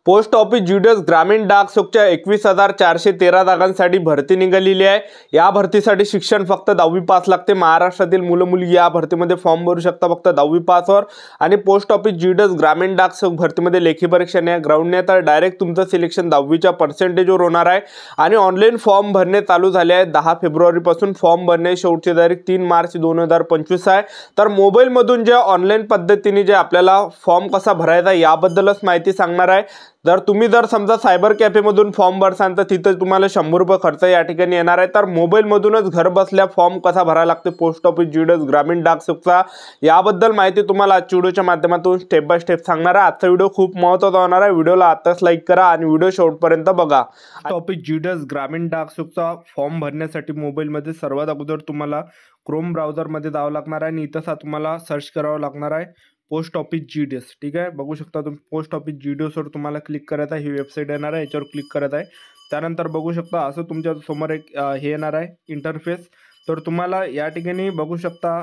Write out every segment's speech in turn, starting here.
Post office ज्युडिस ग्रामीण डाक सेवकच्या 21,413 जागांसाठी भरती निघालेली आहे। या भरतीसाठी शिक्षण फक्त 10वी पास लागते। महाराष्ट्रातील मुलं मुली या भरतीमध्ये फॉर्म भरू शकता फक्त 10वी पासवर। आणि पोस्ट ऑफिस ज्युडिस ग्रामीण डाक सेवक भरतीमध्ये लेखी परीक्षा नाही, ग्राउंड नाही, तर डायरेक्ट तुमचं सिलेक्शन 10वीच्या पर्सेंटेजवर होणार आहे। आणि ऑनलाईन फॉर्म भरणे चालू झाले आहे। 10 फेब्रुवारीपासून फॉर्म भरणे शेवटची तारीख 3 मार्च 2025 आहे। तर मोबाईलमधून जे ऑनलाईन पद्धतीने जे आपल्याला फॉर्म कसा भरायचा याबद्दलच माहिती सांगणार आहे। जर तुम्ही समजा सायबर कॅफेमधून फॉर्म भरसाल तर तिथे तुम्हाला 100 रुपये खर्च या ठिकाणी येणार आहे। तर मोबाईलमधूनच घर बसल्या फॉर्म कसा भरायला लागते पोस्ट ऑफिस ज्युडिस ग्रामीण डाक सेवकचा याबद्दल माहिती तुम्हाला आजच्या व्हिडिओच्या माध्यमातून स्टेप बाय स्टेप सांगणार आहे। आजचा व्हिडिओ खूप महत्त्वाचा होणार आहे। व्हिडिओला आताच लाईक करा आणि व्हिडिओ शेवटपर्यंत बघा। पोस्ट ऑफिस ज्युडिस ग्रामीण डाक सेवकचा फॉर्म भरण्यासाठी मोबाईलमध्ये सर्वात अगोदर तुम्हाला क्रोम ब्राउझरमध्ये जावं लागणार आहे आणि इथं तुम्हाला सर्च करावं लागणार आहे पोस्ट ऑफिस ज्युडिस। ठीक आहे, बघू शकता तुम्ही पोस्ट ऑफिस ज्युडिसवर तुम्हाला क्लिक करायचं आहे। ही वेबसाईट येणार आहे, याच्यावर क्लिक करायचं आहे। त्यानंतर बघू शकता असं तुमच्या समोर एक हे येणार आहे इंटरफेस। तर तुम्हाला या ठिकाणी बघू शकता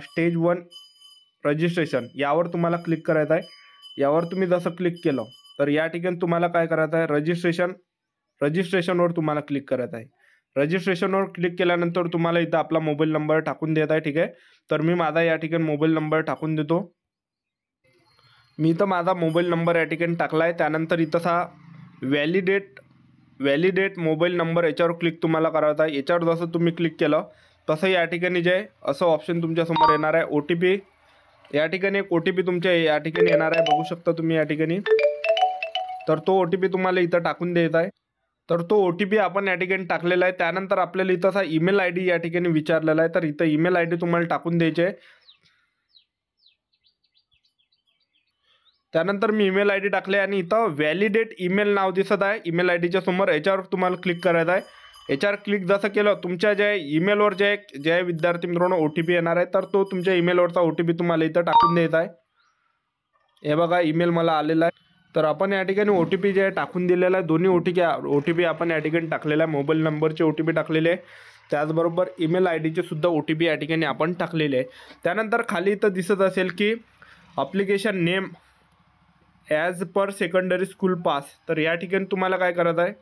स्टेज 1 रजिस्ट्रेशन यावर तुम्हाला क्लिक करायचं आहे। यावर तुम्ही जसं क्लिक केलं तर या ठिकाणी तुम्हाला काय करायचं आहे रजिस्ट्रेशनवर तुम्हाला क्लिक करायचं आहे। रजिस्ट्रेशनवर क्लिक केल्यानंतर तुम्हाला इथं आपला मोबाईल नंबर टाकून द्यायचा आहे। ठीक आहे, तर मी माझा या ठिकाणी मोबाईल नंबर टाकून देतो। मी तर माझा मोबाईल नंबर या ठिकाणी टाकला आहे। त्यानंतर इथं व्हॅलिडेट मोबाईल नंबर याच्यावर क्लिक तुम्हाला करायचं आहे। याच्यावर जसं तुम्ही क्लिक केलं तसं या ठिकाणी जे असं ऑप्शन तुमच्यासमोर येणार आहे OTP। या ठिकाणी एक OTP तुमच्या या ठिकाणी येणार आहे, बघू शकता तुम्ही या ठिकाणी। तर तो OTP तुम्हाला इथं टाकून द्यायचा आहे। तर तो OTP आपण या ठिकाणी टाकलेला आहे। त्यानंतर आपल्याला इथं ईमेल ID या ठिकाणी विचारलेला आहे, तर इथं ईमेल ID तुम्हाला टाकून द्यायचे आहे। त्यानंतर मी ईमेल ID टाकले आणि इथं व्हॅलिडेट ईमेल नाव दिसत आहे ईमेल IDच्या समोर, याच्यावर तुम्हाला क्लिक करायचं आहे। याच्यावर क्लिक जसं केलं तुमच्या जे ईमेलवर जे विद्यार्थी मित्रांनो OTP येणार आहे, तर तो तुमच्या ईमेलवरचा OTP तुम्हाला इथं टाकून द्यायचा आहे। हे बघा ईमेल मला आलेला आहे। तर आपण या ठिकाणी OTP जे टाकून दिलेला आहे, दोन्ही OTP आपण या ठिकाणी टाकलेला आहे। मोबाईल नंबरचे OTP टाकलेले आहे, त्याचबरोबर ईमेल IDचे सुद्धा OTP या ठिकाणी आपण टाकलेले आहे। त्यानंतर खाली इथं दिसत असेल की application name as per secondary school pass, तर या ठिकाणी तुम्हाला काय करायचं आहे,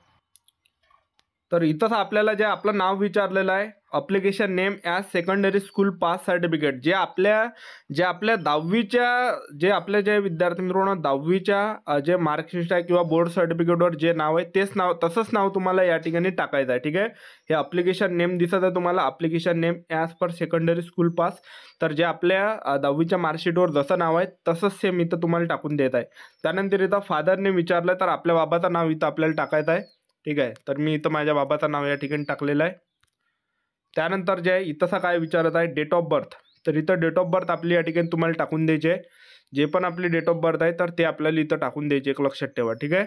तर इथंच आपल्याला जे आपलं नाव विचारलेलं आहे application name as secondary school pass certificate, जे आपल्या 10वीच्या आपले जे विद्यार्थी मित्रांनो 10वीच्या जे मार्कशीट आहे किंवा बोर्ड सर्टिफिकेटवर जे नाव आहे तसंच नाव तुम्हाला या ठिकाणी टाकायचं आहे। ठीक आहे, हे ॲप्लिकेशन नेम दिसत आहे तुम्हाला, application name as per secondary school pass. तर जे आपल्या 10वीच्या मार्कशीटवर जसं नाव आहे तसंच सेम इथं तुम्हाला टाकून द्यायचं आहे। त्यानंतर इथं फादरने विचारलं तर आपल्या बाबाचं नाव इथं आपल्याला टाकायचं आहे। ठीक आहे, तर मी इथं माझ्या बाबाचं नाव या ठिकाणी टाकलेलं आहे। त्यानंतर जे इथं काय विचारत आहे डेट ऑफ बर्थ, तर इथं डेट ऑफ बर्थ आपली या ठिकाणी तुम्हाला टाकून द्यायचे आहे। जे पण आपली डेट ऑफ बर्थ आहे तर ते आपल्याला इथं टाकून द्यायचे, एक लक्षात ठेवा। ठीक आहे,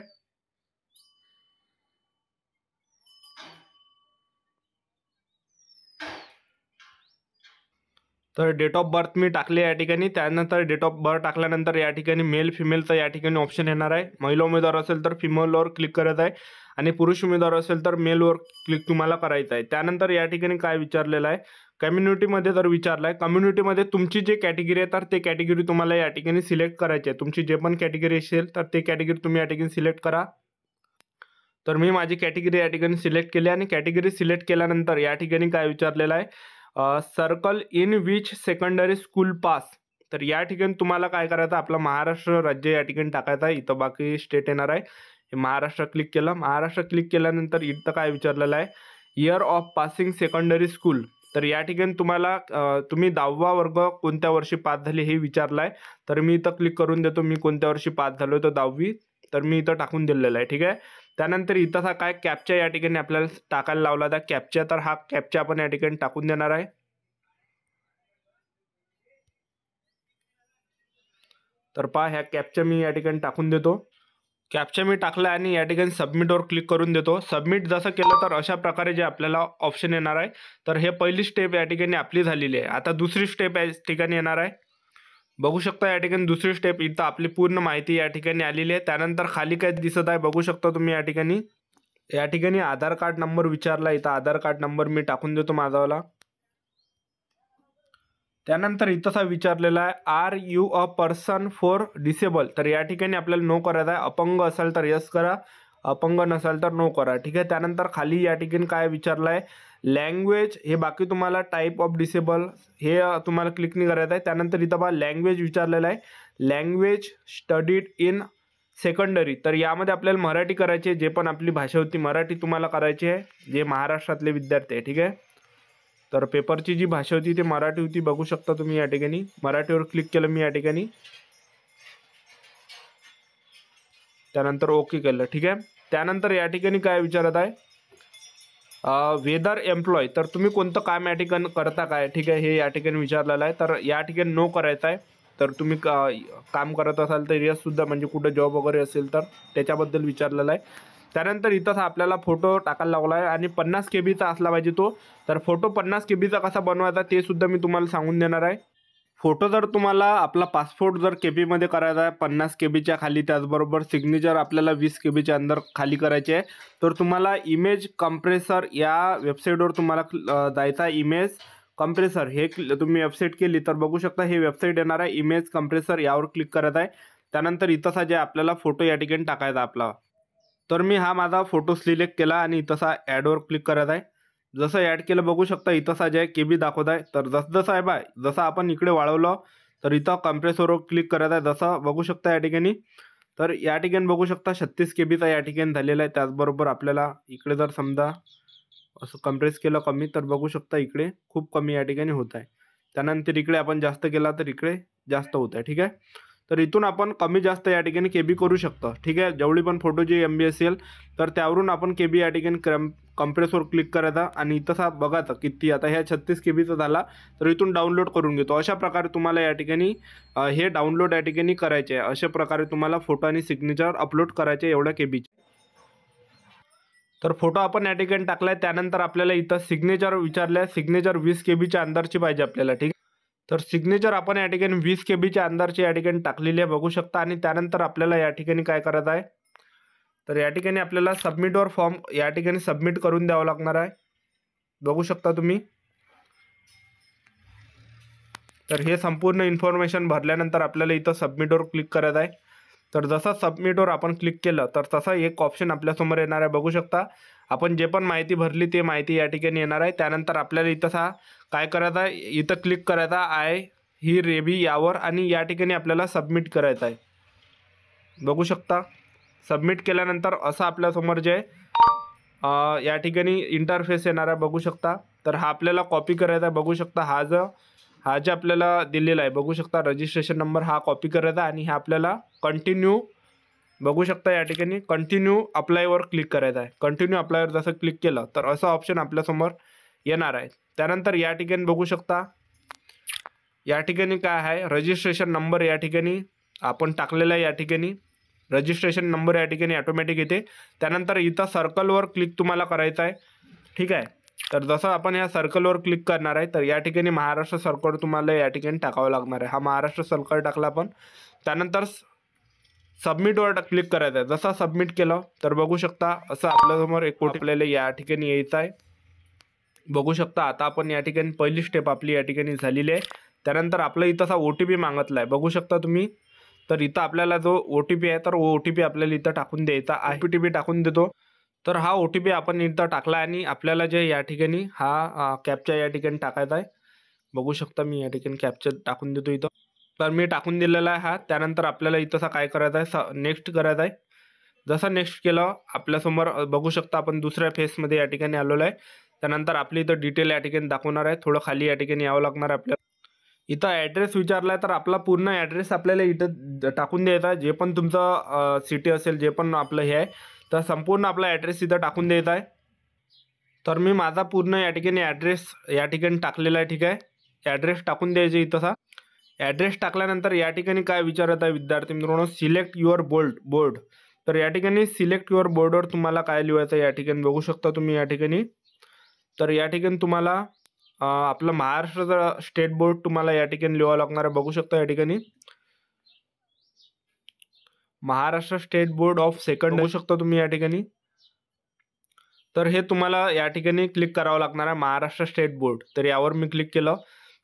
तर डेट ऑफ बर्थ मी टाकले या ठिकाणी। त्यानंतर डेट ऑफ बर्थ टाकल्यानंतर या ठिकाणी मेल फिमेलचा या ठिकाणी ऑप्शन येणार आहे। महिला उमेदवार असेल तर फिमेलवर क्लिक करायचं आहे आणि पुरुष उमेदवार असेल तर मेलवर क्लिक तुम्हाला करायचं आहे। त्यानंतर या ठिकाणी काय विचारलेलं आहे कम्युनिटीमध्ये जर विचारलं आहे, कम्युनिटीमध्ये तुमची जे कॅटेगरी आहे तर ते कॅटेगरी तुम्हाला या ठिकाणी सिलेक्ट करायची आहे। तुमची जे पण कॅटेगरी असेल तर ते कॅटेगरी तुम्ही या ठिकाणी सिलेक्ट करा। तर मी माझी कॅटेगरी या ठिकाणी सिलेक्ट केली आणि कॅटेगरी सिलेक्ट केल्यानंतर या ठिकाणी काय विचारलेलं आहे circle in which secondary school pass, तर या ठिकाणी तुम्हाला काय करायचं आपलं महाराष्ट्र राज्य या ठिकाणी टाकायचं आहे। इथं बाकी स्टेट येणार आहे, महाराष्ट्र क्लिक केलं। महाराष्ट्र क्लिक केल्यानंतर इथं काय विचारलेलं आहे year of passing secondary school, तर या ठिकाणी तुम्हाला तुम्ही 10वा वर्ग कोणत्या वर्षी पास झाले हे विचारलं आहे। तर मी इथं क्लिक करून देतो, मी कोणत्या वर्षी पास झालो तर 10वी, तर मी इथं टाकून दिलेलं आहे। ठीक आहे, त्यानंतर इथं काय कॅप्चा या ठिकाणी आपल्याला टाकायला लावला होता कॅप्चा, तर हा कॅप्चा आपण या ठिकाणी टाकून देणार आहे। तर पहा ह्या कॅप्चा मी या ठिकाणी टाकून देतो। कॅप्चा मी टाकला आणि या ठिकाणी सबमिटवर क्लिक करून देतो। सबमिट जसं केलं तर अशा प्रकारे जे आपल्याला ऑप्शन येणार आहे। तर हे पहिली स्टेप या ठिकाणी आपली झालेली आहे। आता दुसरी स्टेप या ठिकाणी येणार आहे, बघू शकता या ठिकाणी दुसरी स्टेप इथं आपली पूर्ण माहिती या ठिकाणी आलेली आहे। त्यानंतर खाली काय दिसत आहे बघू शकता तुम्ही या ठिकाणी आधार कार्ड नंबर विचारला, इथं आधार कार्ड नंबर मी टाकून देतो माझावाला। त्यानंतर इथंसा विचारलेला आहे are you a person for disable, तर या ठिकाणी आपल्याला नो करायचा आहे. अपंग असाल तर यस करा, अपंग नसाल तर नो करा. ठीक आहे. त्यानंतर खाली या ठिकाणी काय विचारलं आहे, लँग्वेज, हे बाकी तुम्हाला टाईप ऑफ डिसेबल हे तुम्हाला क्लिक नाही करायचं आहे. त्यानंतर इथं बघा लँग्वेज विचारलेलं आहे, लँग्वेज स्टडीड इन सेकंडरी, तर यामध्ये आपल्याला मराठी करायची आहे. जे पण आपली भाषा होती मराठी तुम्हाला करायची आहे, जे महाराष्ट्रातले विद्यार्थी आहे. ठीक आहे. तर पेपरची जी भाषा होती ती मराठी होती, बघू शकता तुम्ही या ठिकाणी. मराठीवर क्लिक केलं मी या ठिकाणी, त्यानंतर ओके केलं. ठीक आहे. त्यानंतर या ठिकाणी काय विचारत आहे, वेदर एम्प्लॉय, तर तुम्ही कोणतं काम या ठिकाणी करता काय. ठीक आहे. हे या ठिकाणी विचारलेलं आहे, तर या ठिकाणी नो करायचं आहे. तर तुम्ही काम करत असाल तर यस सुद्धा, म्हणजे कुठं जॉब वगैरे असेल तर त्याच्याबद्दल विचारलेलं आहे. त्यानंतर इथंच आपल्याला फोटो टाकायला लागला आहे आणि 50 KB असला पाहिजे तो. तर फोटो 50 KB कसा बनवायचा ते सुद्धा मी तुम्हाला सांगून देणार आहे. फोटो जर तुम्हाला आपला पासपोर्ट जर KBमध्ये करायचा आहे 50 KBच्या खाली, त्याचबरोबर सिग्नेचर आपल्याला 20 KBच्या अंदर खाली करायचे आहे, तर तुम्हाला इमेज कम्प्रेसर या वेबसाईटवर तुम्हाला जायचा आहे. इमेज कम्प्रेसर हे तुम्ही वेबसाईट केली तर बघू शकता हे वेबसाईट येणार आहे. इमेज कम्प्रेसर यावर क्लिक करत आहे. त्यानंतर इथंसा जे आपल्याला फोटो या ठिकाणी टाकायचा आपला, तर मी हा माझा फोटो सिलेक्ट केला आणि इथंसा ॲडवर क्लिक करत आहे. जसं ॲड केलं बघू शकता इथंसा जे KB दाखवत आहे. तर जसं आहे बाय, जसं आपण इकडे वाढवलं तर इथं कम्प्रेसरवर क्लिक करत आहे, जसं बघू शकता या ठिकाणी. तर या ठिकाणी बघू शकता 36 KBचा या ठिकाणी झालेला आहे. त्याचबरोबर आपल्याला इकडे जर समजा असं कम्प्रेस केलं कमी, तर बघू शकता इकडे खूप कमी या ठिकाणी होत आहे. त्यानंतर इकडे आपण जास्त केला तर इकडे जास्त होत आहे. ठीक आहे. तर इथून आपण कमी जास्त या ठिकाणी KB करू शकतो. ठीक आहे. जेवढी पण फोटोची MB असेल तर त्यावरून आपण KB या ठिकाणी कम्प्रेसवर क्लिक करायचा आणि इथंसा बघायचं किती, आता ह्या 36 KBचा झाला तर इथून डाउनलोड करून घेतो. अशा प्रकारे तुम्हाला या ठिकाणी हे डाउनलोड या ठिकाणी करायचे आहे. अशा प्रकारे तुम्हाला फोटो आणि सिग्नेचर अपलोड करायचे एवढ्या KBचे. तर फोटो आपण या ठिकाणी टाकलाय. त्यानंतर आपल्याला इथं सिग्नेचर विचारलंय, सिग्नेचर 20 KBच्या अंदरची पाहिजे आपल्याला. ठीक. तर सिग्नेचर आपण या ठिकाणी 20 KBच्या अंदरची या ठिकाणी टाकलेली आहे, बघू शकता. आणि त्यानंतर आपल्याला या ठिकाणी काय करायचं आहे, तर या ठिकाणी आपल्याला सबमिटवर फॉर्म या ठिकाणी सबमिट करून द्यावं लागणार आहे, बघू शकता तुम्ही. तर हे संपूर्ण इन्फॉर्मेशन भरल्यानंतर आपल्याला इथं सबमिटवर क्लिक करायचं आहे. तर जसं सबमिटवर आपण क्लिक केलं तर तसा एक ऑप्शन आपल्यासमोर येणार आहे, बघू शकता. आपण जे पण माहिती भरली ते माहिती या ठिकाणी येणार आहे. त्यानंतर आपल्याला इथं काय करायचं आहे, इथं क्लिक करायचा आय ही रेबी यावर आणि या ठिकाणी आपल्याला सबमिट करायचं आहे, बघू शकता. सबमिट केल्यानंतर असं आपल्यासमोर जे या ठिकाणी इंटरफेस येणार आहे, बघू शकता. तर हा आपल्याला कॉपी करायचा आहे, बघू शकता. हा जे आपल्याला दिलेला आहे, बघू शकता, रजिस्ट्रेशन नंबर हा कॉपी करायचा आणि हा आपल्याला कंटिन्यू, बघू शकता या ठिकाणी कंटिन्यू अप्लायवर क्लिक करायचं आहे. कंटिन्यू अप्लायवर जसं क्लिक केलं तर असं ऑप्शन आपल्यासमोर येणार आहे. त्यानंतर या ठिकाणी बघू शकता या ठिकाणी काय आहे, रजिस्ट्रेशन नंबर या ठिकाणी आपण टाकलेला आहे. या ठिकाणी रजिस्ट्रेशन नंबर या ठिकाणी ऑटोमॅटिक येते. त्यानंतर इथं सर्कलवर क्लिक तुम्हाला करायचं आहे. ठीक आहे. तर जसं आपण या सर्कलवर क्लिक करणार आहे तर या ठिकाणी महाराष्ट्र सर्कल तुम्हाला या ठिकाणी टाकावं लागणार आहे. हा महाराष्ट्र सर्कल टाकला आपण. त्यानंतर सबमिटवर क्लिक करायचं आहे. जसं सबमिट केलं तर बघू शकता असं आपल्यासमोर एक आपल्याला या ठिकाणी यायचं आहे, बघू शकता. आता आपण या ठिकाणी पहिली स्टेप आपली या ठिकाणी झालेली आहे. त्यानंतर आपलं इथंसा OTP मागितला आहे, बघू शकता तुम्ही. तर इथं आपल्याला जो OTP आहे तर OTP आपल्याला इथं टाकून द्यायचा आहे. OTP टाकून देतो. तर हा OTP आपण इथं टाकला आणि आपल्याला जे या ठिकाणी हा कॅप्चा या ठिकाणी टाकायचा आहे, बघू शकता. मी या ठिकाणी कॅप्चा टाकून देतो इथं. तर मी टाकून दिलेला आहे हा. त्यानंतर आपल्याला इथंसा काय करायचं आहे, नेक्स्ट करायचं आहे. जसं नेक्स्ट केलं आपल्यासमोर बघू शकता आपण दुसऱ्या फेसमध्ये या ठिकाणी आलेलो आहे. त्यानंतर आपली इथं डिटेल या ठिकाणी दाखवणार आहे. थोडं खाली या ठिकाणी यावं लागणार आहे आपल्याला. इथं ॲड्रेस विचारला आहे तर आपला पूर्ण ॲड्रेस आपल्याला इथं टाकून द्यायचा आहे. जे पण तुमचं सिटी असेल, जे पण आपलं हे आहे, तर संपूर्ण आपला ॲड्रेस इथं टाकून द्यायचा आहे. तर मी माझा पूर्ण या ठिकाणी ॲड्रेस या ठिकाणी टाकलेला आहे. ठीक आहे. ॲड्रेस टाकून द्यायचे इथंसा. ॲड्रेस टाकल्यानंतर या ठिकाणी काय विचारत आहे विद्यार्थी मित्रांनो, सिलेक्ट युअर बोर्ड. तर या ठिकाणी सिलेक्ट युअर बोर्डवर तुम्हाला काय लिहायचं या ठिकाणी बघू शकता तुम्ही या ठिकाणी. तर या ठिकाणी तुम्हाला आपलं महाराष्ट्र स्टेट बोर्ड तुम्हाला या ठिकाणी लिहावं लागणार आहे, बघू शकता. या ठिकाणी Maharashtra state board of second बघू शकता तुम्ही या ठिकाणी. तर हे तुम्हाला या ठिकाणी क्लिक करावं लागणार आहे, महाराष्ट्र स्टेट बोर्ड. तर यावर मी क्लिक केलं.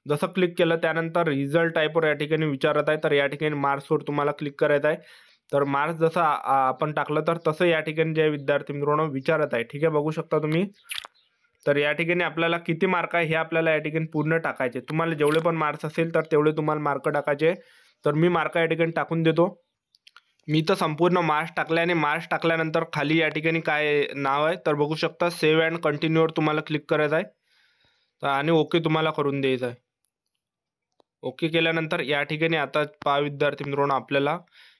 जसं क्लिक केलं त्यानंतर रिझल्ट टाईपवर या ठिकाणी विचारत आहे, तर या ठिकाणी मार्क्सवर तुम्हाला क्लिक करायचं आहे. तर मार्क्स जसं आपण टाकलं तर तसं या ठिकाणी जे विद्यार्थी मित्रांनो विचारत आहे. ठीक आहे, बघू शकता तुम्ही. तर या ठिकाणी आपल्याला किती मार्क आहे हे आपल्याला या ठिकाणी पूर्ण टाकायचे. तुम्हाला जेवढे पण मार्क्स असेल तर तेवढे तुम्हाला मार्क टाकायचे. तर मी मार्क या ठिकाणी टाकून देतो. मी तर संपूर्ण मार्क्स टाकले आणि मार्क्स टाकल्यानंतर खाली या ठिकाणी काय नाव आहे तर बघू शकता, सेव्ह अँड कंटिन्यूवर तुम्हाला क्लिक करायचं आहे. तर आणि ओके तुम्हाला करून द्यायचं आहे. ओके केल्यानंतर या ठिकाणी आता पहा विद्यार्थी मित्रांनो, आपल्याला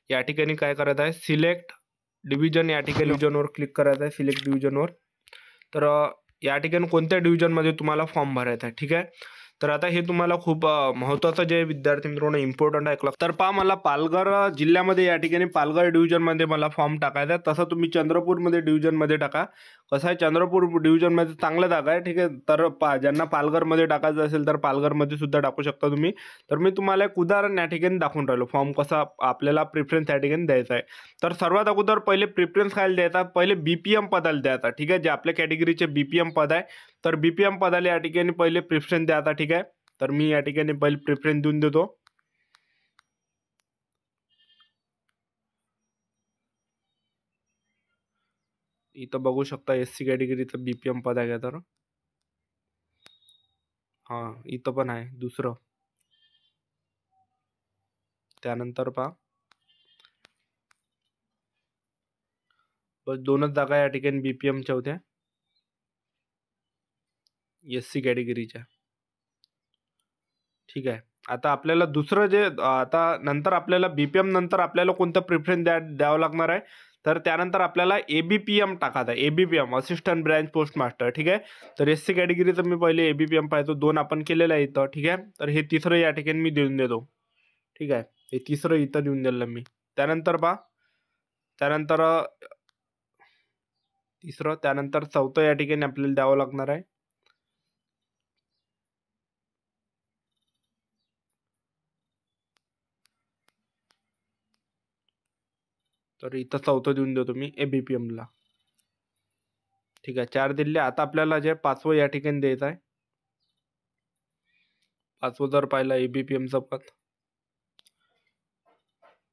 या ठिकाणी काय करायचं आहे, सिलेक्ट डिव्हिजन या ठिकाणी डिव्हिजनवर क्लिक करायचं आहे. सिलेक्ट डिव्हिजनवर. तर या ठिकाणी कोणत्या डिव्हिजनमध्ये तुम्हाला फॉर्म भरायचा आहे. ठीक आहे, तर आता हे तुम्हाला खूप महत्त्वाचं जे विद्यार्थी मित्रांनो इम्पॉर्टंट आहे. तर पहा, मला पालघर जिल्ह्यामध्ये या ठिकाणी पालघर डिव्हिजनमध्ये मला फॉर्म टाकायचा आहे. तसं तुम्ही चंद्रपूरमध्ये डिव्हिजनमध्ये टाका. कसं आहे, चंद्रपूर डिव्हिजनमध्ये चांगलं जागा आहे. ठीक आहे, तर ज्यांना पालघरमध्ये टाकायचं असेल तर पालघरमध्ये सुद्धा टाकू शकता तुम्ही. तर मी तुम्हाला एक उदाहरण या ठिकाणी दाखवून राहिलो, फॉर्म कसा आपल्याला प्रिफरन्स या ठिकाणी द्यायचा आहे. तर सर्वात अगोदर पहिले प्रिफरन्स काय द्यायचा, पहिले BPM पदाला द्यायचा. ठीक आहे, जे आपल्या कॅटेगरीचे BPM पद आहे तर BPM पदाला या ठिकाणी पहिले प्रिफरन्स द्यायचा. ठीक आहे, तर मी या ठिकाणी पहिले प्रिफरन्स देऊन देतो. इथं बघू शकता SC कॅटेगरीचं BPM पद आहे. तर हां, इथं पण आहे दुसरं. त्यानंतर पहा, बस 2च जागा या ठिकाणी BPMच्या होत्या, SC कॅटेगरीच्या. ठीक आहे, आता आपल्याला दुसरं जे आता नंतर आपल्याला BPM नंतर आपल्याला कोणतं प्रिफरन्स द्यावं लागणार आहे, तर त्यानंतर आपल्याला ABPM टाकायचं आहे. ABPM assistant branch post master. ठीक आहे, तर SC कॅटेगरीचं मी पहिले ABPM पाहतो. 2 आपण केलेलं आहे इथं. ठीक आहे, तर हे तिसरं या ठिकाणी मी देऊन देतो. ठीक आहे, हे तिसरं इथं देऊन दिलं मी. त्यानंतर पहा, त्यानंतर तिसरं, त्यानंतर चौथं या ठिकाणी आपल्याला द्यावं लागणार आहे. तर इथं चौथं देऊन देतो मी ABPMला. ठीक आहे, 4 दिले. आता आपल्याला जे 5वं या ठिकाणी द्यायचं आहे. 5वं जर पाहिलं ABPMचं पद.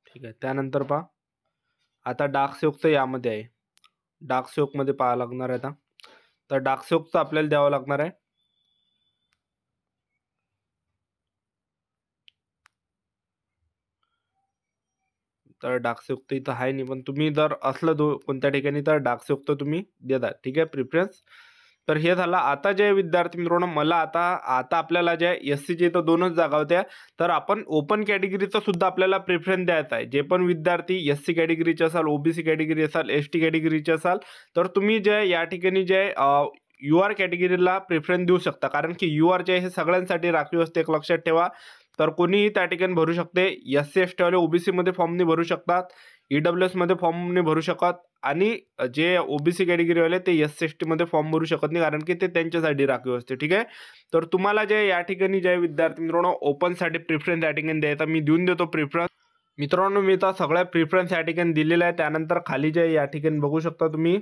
ठीक आहे, त्यानंतर पहा, आता डार्क सेवकचं यामध्ये आहे. डार्क सेवकमध्ये पाहावं लागणार आहे आता. तर डार्क सेवकचं आपल्याला द्यावं लागणार आहे. तर डार्क सेवक इथं आहे नाही, पण तुम्ही जर असलं कोणत्या ठिकाणी तर डार्क सेवक तुम्ही देता. ठीक आहे, प्रिफरन्स. तर हे झालं. आता जे विद्यार्थी मित्रांनो, मला आता आपल्याला जे SCचे इथं 2च जागा होत्या, तर आपण ओपन कॅटेगरीचं सुद्धा आपल्याला प्रिफरन्स द्यायचा आहे. जे पण विद्यार्थी SC कॅटेगरीचे असाल, OBC कॅटेगरी असाल, ST कॅटेगरीचे असाल, तर तुम्ही जे या ठिकाणी जे UR कॅटेगरीला प्रिफरन्स देऊ शकता. कारण की UR जे हे सगळ्यांसाठी राखीव असते, एक लक्षात ठेवा. तर कोणीही त्या ठिकाणी भरू शकते. SC ST वाले OBC मध्ये फॉर्मने भरू शकतात, EWS मध्ये फॉर्मने भरू शकतात, आणि जे OBC कॅटेगरीवाले ते SC ST मध्ये फॉर्म भरू शकत नाही, कारण की ते त्यांच्यासाठी राखीव असते. ठीक आहे, तर तुम्हाला जे या ठिकाणी जे विद्यार्थी मित्रांनो ओपनसाठी प्रिफरन्स या ठिकाणी द्यायचा, मी देऊन देतो प्रिफरन्स. मित्रांनो, मी तर सगळ्या प्रिफरन्स या ठिकाणी दिलेला आहे. त्यानंतर खाली जे या ठिकाणी बघू शकता तुम्ही,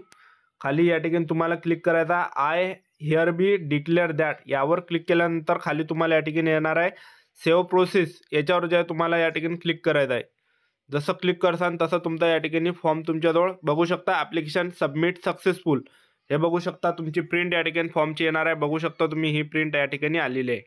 खाली या ठिकाणी तुम्हाला क्लिक करायचा, I hear be declare that यावर क्लिक केल्यानंतर खाली तुम्हाला या ठिकाणी येणार आहे सेव्ह प्रोसेस. याच्यावर जे तुम्हाला या ठिकाणी क्लिक करायचं आहे. जसं क्लिक करसान तसं तुमचा या ठिकाणी फॉर्म तुमच्याजवळ बघू शकता. ॲप्लिकेशन सबमिट सक्सेसफुल हे बघू शकता. तुमची प्रिंट या ठिकाणी फॉर्मची येणार आहे. बघू शकता तुम्ही, ही प्रिंट या ठिकाणी आलेली आहे.